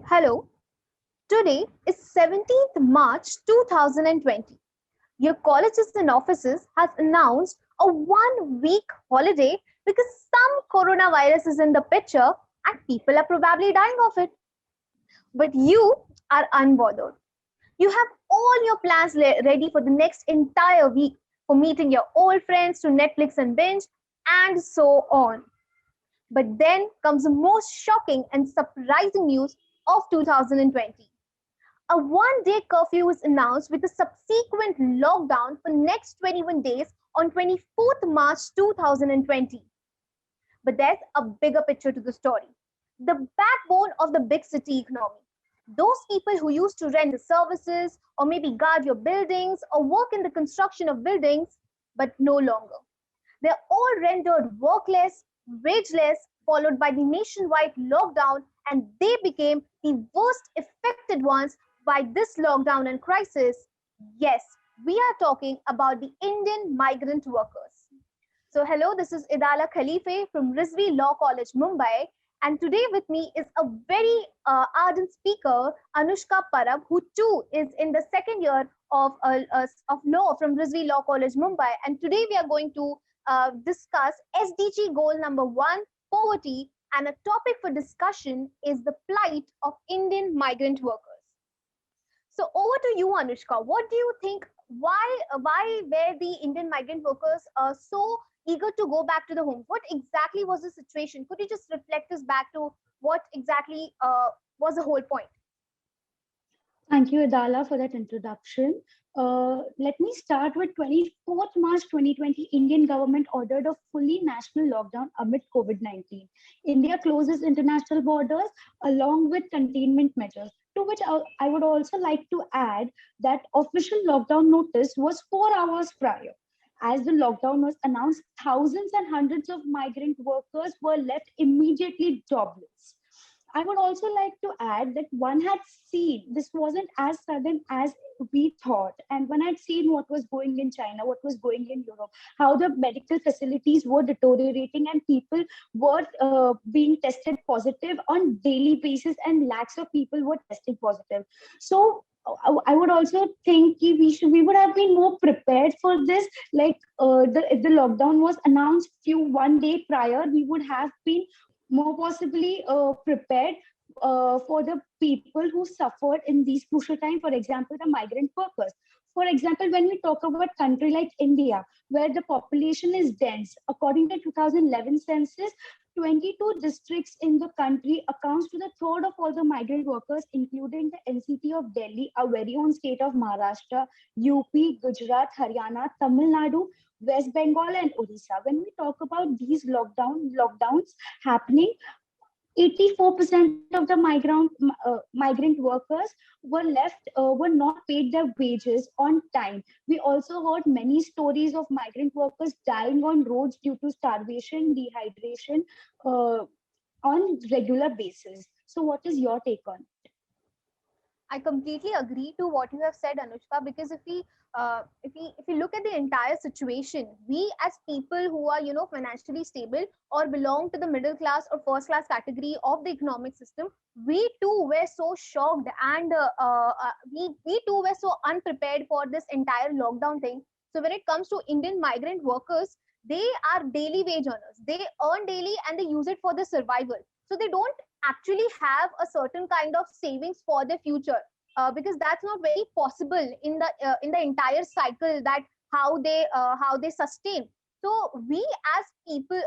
Hello, today is 17th March 2020. Your colleges and offices has announced a 1 week holiday because some coronavirus is in the picture and people are probably dying of it. But you are unbothered. You have all your plans ready for the next entire week for meeting your old friends to Netflix and binge and so on. But then comes the most shocking and surprising news of 2020. A one-day curfew is announced with a subsequent lockdown for next 21 days on 24th March 2020. But there's a bigger picture to the story. The backbone of the big city economy. Those people who used to rent the services or maybe guard your buildings or work in the construction of buildings, but no longer. They're all rendered workless, wageless, followed by the nationwide lockdown, and they became the worst affected ones by this lockdown and crisis. Yes, we are talking about the Indian migrant workers. So, hello, this is Idala Khalife from Rizvi Law College, Mumbai. And today with me is a very ardent speaker, Anushka Parab, who too is in the second year of law from Rizvi Law College, Mumbai. And today we are going to discuss SDG goal number one, poverty. And a topic for discussion is the plight of Indian migrant workers. So over to you, Anushka. What do you think? Why were the Indian migrant workers so eager to go back to the homes? What exactly was the situation? Could you just reflect us back to what exactly was the whole point? Thank you, Adala, for that introduction. Let me start with 24th March 2020. Indian government ordered a fully national lockdown amid COVID-19. India closes international borders along with containment measures. To which I would also like to add that official lockdown notice was 4 hours prior. As the lockdown was announced, thousands and hundreds of migrant workers were left immediately jobless. I would also like to add that one had seen this wasn't as sudden as we thought. And one had seen what was going in China, what was going in Europe, how the medical facilities were deteriorating and people were being tested positive on daily basis and lakhs of people were testing positive. So I would also think we would have been more prepared for this. Like if the lockdown was announced few 1 day prior, we would have been more possibly prepared for the people who suffered in these crucial times, for example, the migrant workers. For example, when we talk about country like India, where the population is dense, according to 2011 census, 22 districts in the country accounts to the third of all the migrant workers, including the NCT of Delhi, our very own state of Maharashtra, UP, Gujarat, Haryana, Tamil Nadu, West Bengal, and Odisha. When we talk about these lockdowns happening, 84% of the migrant workers were not paid their wages on time. We also heard many stories of migrant workers dying on roads due to starvation, dehydration, uh, on regular basis. So, what is your take on? I completely agree to what you have said, Anushka, because if we look at the entire situation, we as people who are financially stable or belong to the middle class or first class category of the economic system, we too were so shocked and we too were so unprepared for this entire lockdown thing. So when it comes to Indian migrant workers, they are daily wage earners. They earn daily and they use it for their survival. So they don't actually have a certain kind of savings for the future, because that's not very possible in the entire cycle that how they sustain. So we as people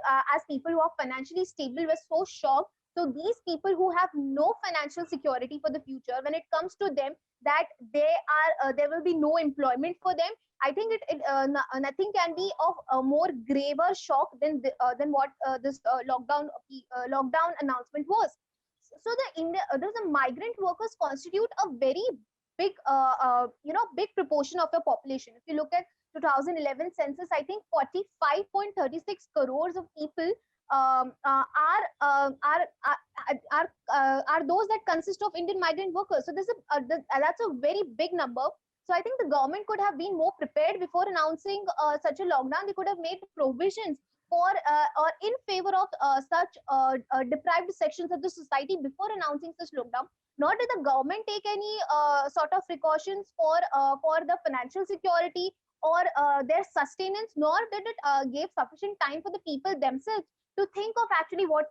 who are financially stable were so shocked. So these people who have no financial security for the future, when it comes to them that there will be no employment for them, I think nothing can be of a more graver shock than what this lockdown announcement was. So the migrant workers constitute a very big proportion of the population. If you look at 2011 census, I think 45.36 crores of people are those that consist of Indian migrant workers. So that's a very big number. So I think the government could have been more prepared before announcing such a lockdown. They could have made provisions or in favor of such deprived sections of the society before announcing such lockdown. Nor did the government take any sort of precautions for the financial security or their sustenance, nor did it give sufficient time for the people themselves to think of actually what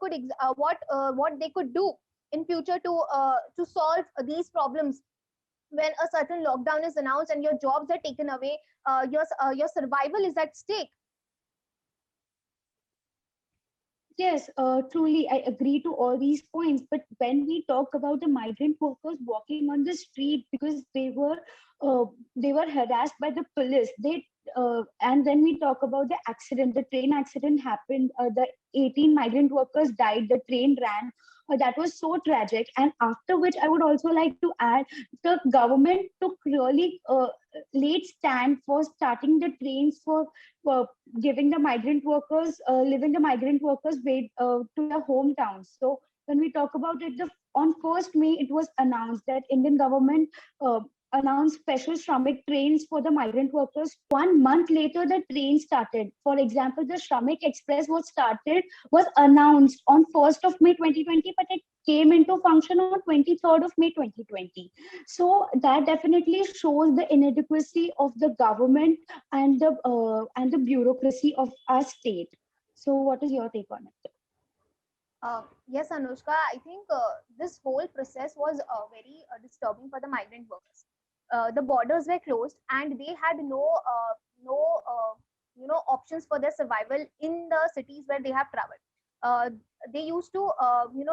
they could do in future to solve these problems. When a certain lockdown is announced and your jobs are taken away, your survival is at stake. Yes, truly, I agree to all these points. But when we talk about the migrant workers walking on the street because uh, they were harassed by the police, and when we talk about the accident, the train accident happened. The 18 migrant workers died. The train ran. That was so tragic. And after which, I would also like to add, the government took really late stand for starting the trains for giving the migrant workers, living the migrant workers way to their hometowns. So when we talk about it, on 1st May, it was announced that Indian government uh, announced special Shramik trains for the migrant workers. 1 month later, the train started. For example, the Shramik Express was announced on 1st of May 2020, but it came into function on 23rd of May 2020. So that definitely shows the inadequacy of the government and the bureaucracy of our state. So, what is your take on it? Yes, Anushka, I think this whole process was very disturbing for the migrant workers. The borders were closed, and they had no options for their survival in the cities where they have traveled. Uh, they used to, they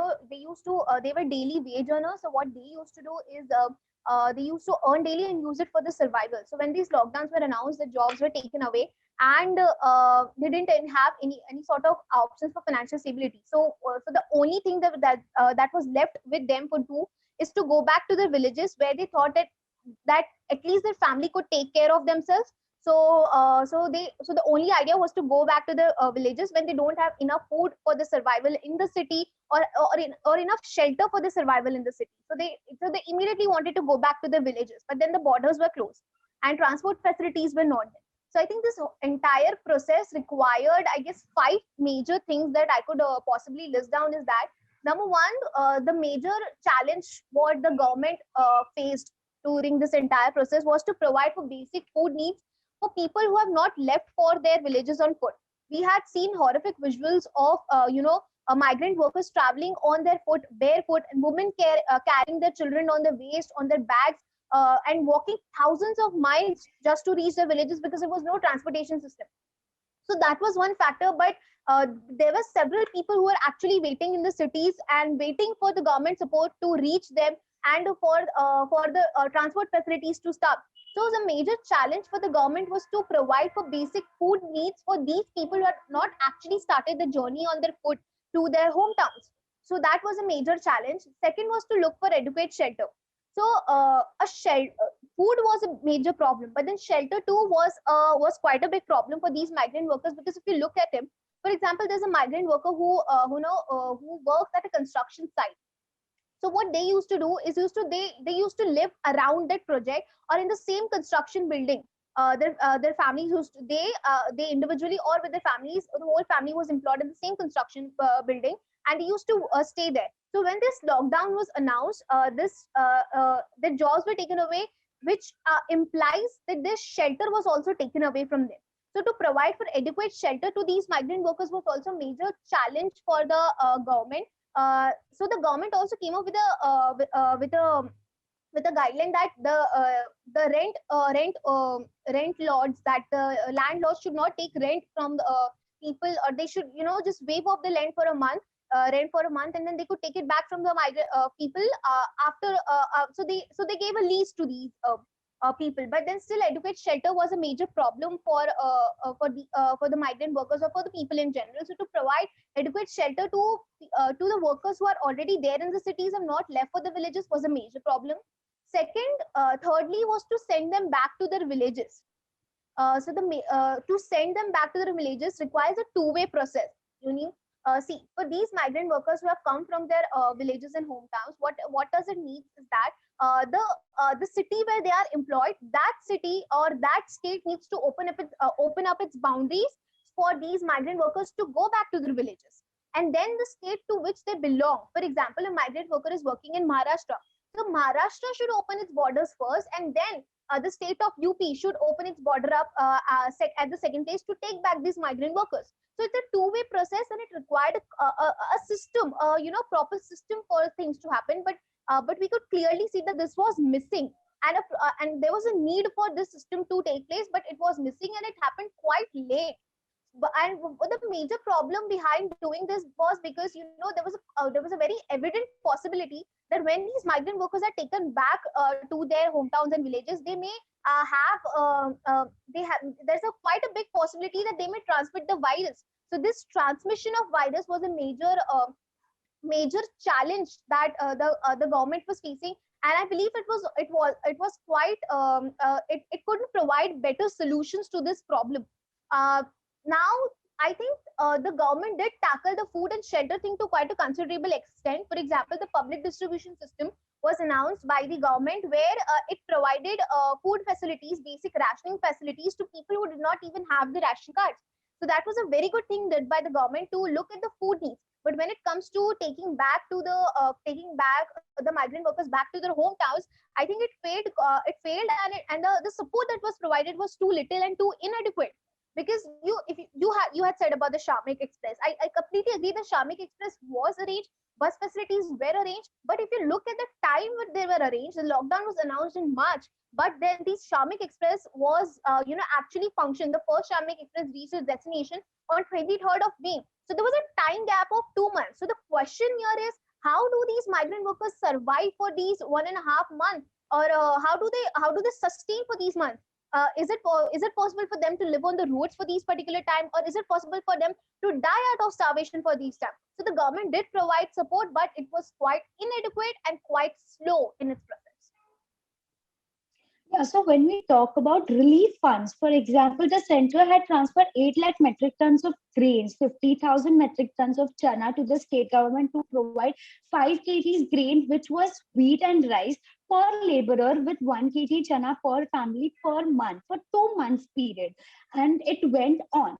were daily wage earners. So what they used to do is they used to earn daily and use it for the survival. So when these lockdowns were announced, the jobs were taken away, and they didn't have any sort of options for financial stability. So the only thing that was left with them to do is to go back to their villages, where they thought that at least their family could take care of themselves. So the only idea was to go back to the villages when they don't have enough food for the survival in the city, or enough shelter for the survival in the city. So they immediately wanted to go back to the villages, but then the borders were closed and transport facilities were not there. So I think this entire process required, I guess, five major things that I could possibly list down. Is that number one, the major challenge what the government faced during this entire process was to provide for basic food needs for people who have not left for their villages on foot. We had seen horrific visuals of, migrant workers traveling on their foot, barefoot, and women carrying their children on their waist, on their bags, and walking thousands of miles just to reach their villages because there was no transportation system. So that was one factor. But there were several people who were actually waiting in the cities and waiting for the government support to reach them, and for the transport facilities to start. So the major challenge for the government was to provide for basic food needs for these people who had not actually started the journey on their foot to their hometowns. So that was a major challenge. Second was to look for adequate shelter. So a shelter, food was a major problem, but then shelter too was quite a big problem for these migrant workers. Because if you look at him, for example, there's a migrant worker who works at a construction site. So what they used to do is they used to live around that project or in the same construction building. Their families used to, they individually or with their families, the whole family was employed in the same construction building, and they used to stay there. So when this lockdown was announced, the jobs were taken away, which implies that this shelter was also taken away from them. So to provide for adequate shelter to these migrant workers was also a major challenge for the government. So the government also came up with a guideline that the rent lords, that the landlords should not take rent from the people, or they should just waive off the rent for a month, and then they could take it back from the migrant people after. So they gave a lease to these people. But then still, adequate shelter was a major problem for the migrant workers or for the people in general. So to provide adequate shelter to the workers who are already there in the cities and not left for the villages was a major problem. Second, thirdly, was to send them back to their villages. To send them back to their villages requires a two-way process. You need see, for these migrant workers who have come from their villages and hometowns, what does it mean is that the city where they are employed, that city or that state needs to open up its boundaries for these migrant workers to go back to their villages. And then the state to which they belong. For example, a migrant worker is working in Maharashtra. So Maharashtra should open its borders first, and then the state of UP should open its border up at the second place to take back these migrant workers. So it's a two-way process, and it required a system, proper system for things to happen. But we could clearly see that this was missing, and there was a need for this system to take place, but it was missing, and it happened quite late. And the major problem behind doing this was because there was a very evident possibility that when these migrant workers are taken back to their hometowns and villages, they may there's a quite a big possibility that they may transmit the virus. So this transmission of virus was a major challenge that the government was facing, and I believe it was quite it couldn't provide better solutions to this problem. Now I think the government did tackle the food and shelter thing to quite a considerable extent. For example, the public distribution system was announced by the government, where it provided food facilities, basic rationing facilities to people who did not even have the ration cards. So that was a very good thing done by the government to look at the food needs. But when it comes to taking back the migrant workers back to their hometowns, I think it failed. And the support that was provided was too little and too inadequate. Because you had said about the Shamik Express, I completely agree. The Shamik Express was arranged, bus facilities were arranged, but if you look at the time when they were arranged, the lockdown was announced in March, but then the Shamik Express was actually functioned. The first Shamik Express reached its destination on 23rd of May. So there was a time gap of 2 months. So the question here is, how do these migrant workers survive for these 1.5 months, or how do they sustain for these months? Is it possible for them to live on the roads for these particular time, or is it possible for them to die out of starvation for these time? So the government did provide support, but it was quite inadequate and quite slow in its process. Yeah, so when we talk about relief funds, for example, the center had transferred 8 lakh metric tons of grains, 50,000 metric tons of chana to the state government to provide 5 kgs grain, which was wheat and rice per laborer, with 1 kg chana per family per month for 2 months period. And it went on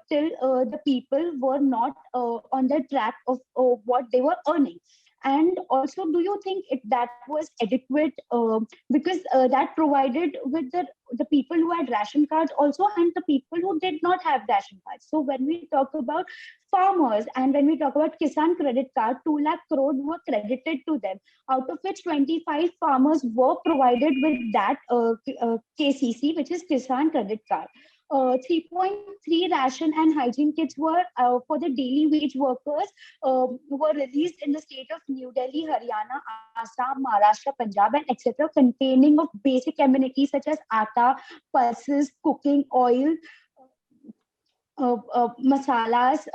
till the people were not on the track of what they were earning. And also, do you think that was adequate, because that provided with the people who had ration cards also, and the people who did not have ration cards? So when we talk about farmers, and when we talk about Kisan credit card, 2 lakh crore were credited to them, out of which 25 farmers were provided with that KCC, which is Kisan credit card. 3.3 ration and hygiene kits were for the daily wage workers, were released in the state of New Delhi, Haryana, Assam, Maharashtra, Punjab, and etc., containing of basic amenities such as atta, pulses, cooking oil, masalas,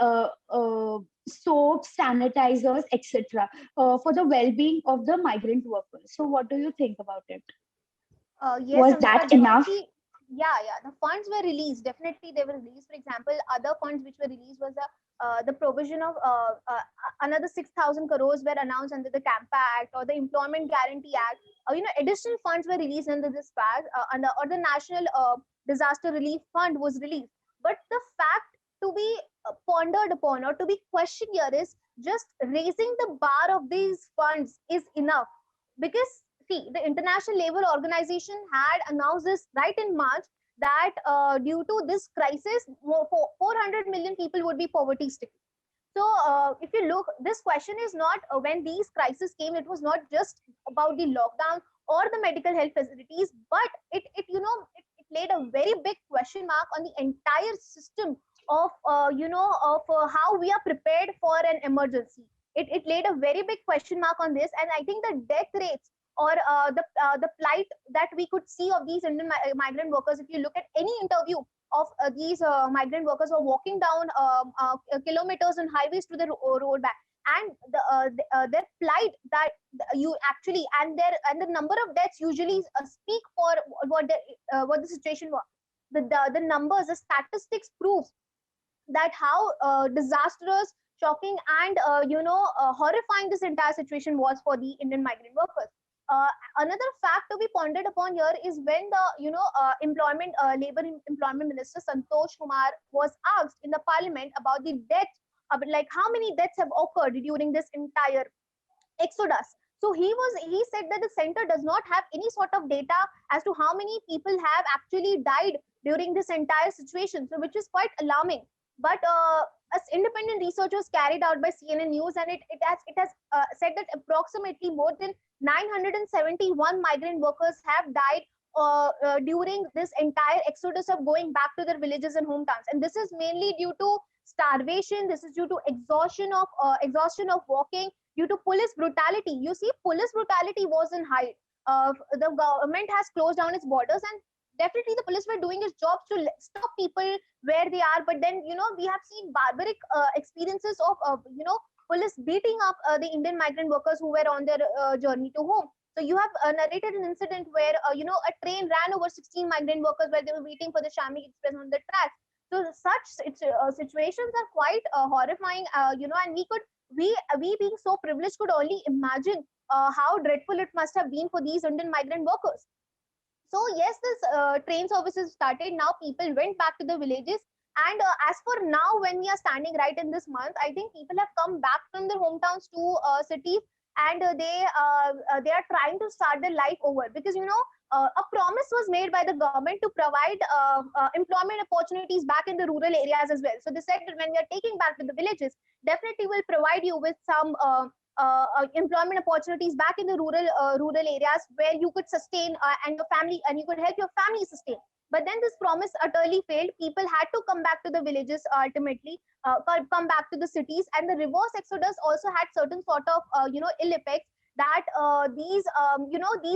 soaps, sanitizers, etc., for the well-being of the migrant workers. So what do you think about it? Yes, Was Amrita, that enough? definitely. Yeah, the funds were released. Definitely, they were released. For example, other funds which were released was the provision of another 6,000 crores were announced under the CAMPA Act or the Employment Guarantee Act. Additional funds were released under this path, or the National Disaster Relief Fund was released. But the fact to be pondered upon or to be questioned here is, just raising the bar of these funds is enough. Because see, the International Labour Organization had announced this right in March, that due to this crisis, 400 million people would be poverty stricken. So if you look, this question is not when these crises came, it was not just about the lockdown or the medical health facilities, but it laid a very big question mark on the entire system of how we are prepared for an emergency. It laid a very big question mark on this, and I think the death rates or the plight that we could see of these Indian migrant workers, if you look at any interview of these migrant workers who are walking down kilometers on highways to the road back, and their plight, that you actually, and the number of deaths usually speak for what the situation was. The numbers, the statistics proves that how disastrous, shocking, and horrifying this entire situation was for the Indian migrant workers. Another fact to be pondered upon here is when the employment minister Santosh Kumar was asked in the parliament about the death, like how many deaths have occurred during this entire exodus. So he said that the center does not have any sort of data as to how many people have actually died during this entire situation, so which is quite alarming. But as independent research was carried out by CNN News, and it has said that approximately more than 971 migrant workers have died during this entire exodus of going back to their villages and hometowns, and this is mainly due to starvation. This is due to exhaustion of walking, due to police brutality. You see, police brutality was in high. The government has closed down its borders, and definitely the police were doing its jobs to stop people where they are. But then, we have seen barbaric experiences of, police beating up the Indian migrant workers who were on their journey to home. So you have narrated an incident where, a train ran over 16 migrant workers where they were waiting for the Shamik Express on the tracks. So such situations are quite horrifying, and we being so privileged could only imagine how dreadful it must have been for these Indian migrant workers. So yes, this train services started. Now people went back to the villages, and as for now, when we are standing right in this month, I think people have come back from their hometowns to cities, and they are trying to start their life over, because a promise was made by the government to provide employment opportunities back in the rural areas as well. So they said that when we are taking back to the villages, definitely will provide you with some employment opportunities back in the rural areas where you could sustain and your family, and you could help your family sustain. But then this promise utterly failed. People had to come back to the villages ultimately, come back to the cities, and the reverse exodus also had certain sort of ill effects, that these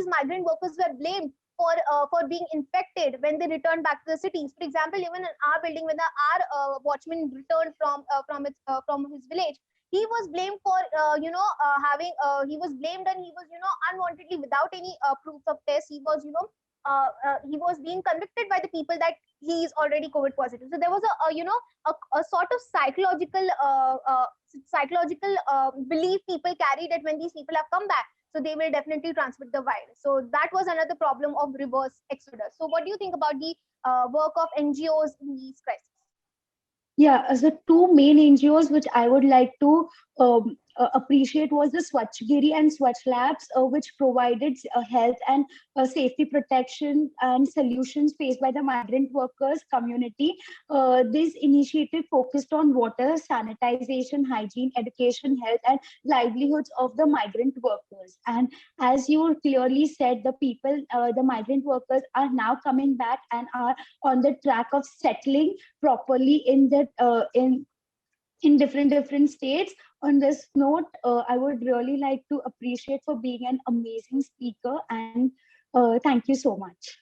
migrant workers were blamed for being infected when they returned back to the cities. For example, even in our building, when our watchman returned from his village, he was blamed for having he was blamed, and he was unwantedly, without any proofs of test, he was being convicted by the people that he is already COVID positive. So there was a sort of psychological belief people carry that when these people have come back, so they will definitely transmit the virus. So that was another problem of reverse exodus. So what do you think about the work of NGOs in these crises? Yeah, as the two main NGOs which I would like to appreciate was the Swachhgiri and Swachh Labs, which provided health and safety protection and solutions faced by the migrant workers community. This initiative focused on water, sanitization, hygiene, education, health, and livelihoods of the migrant workers. And as you clearly said, the migrant workers are now coming back and are on the track of settling properly in different states. On this note, I would really like to appreciate for being an amazing speaker, and thank you so much.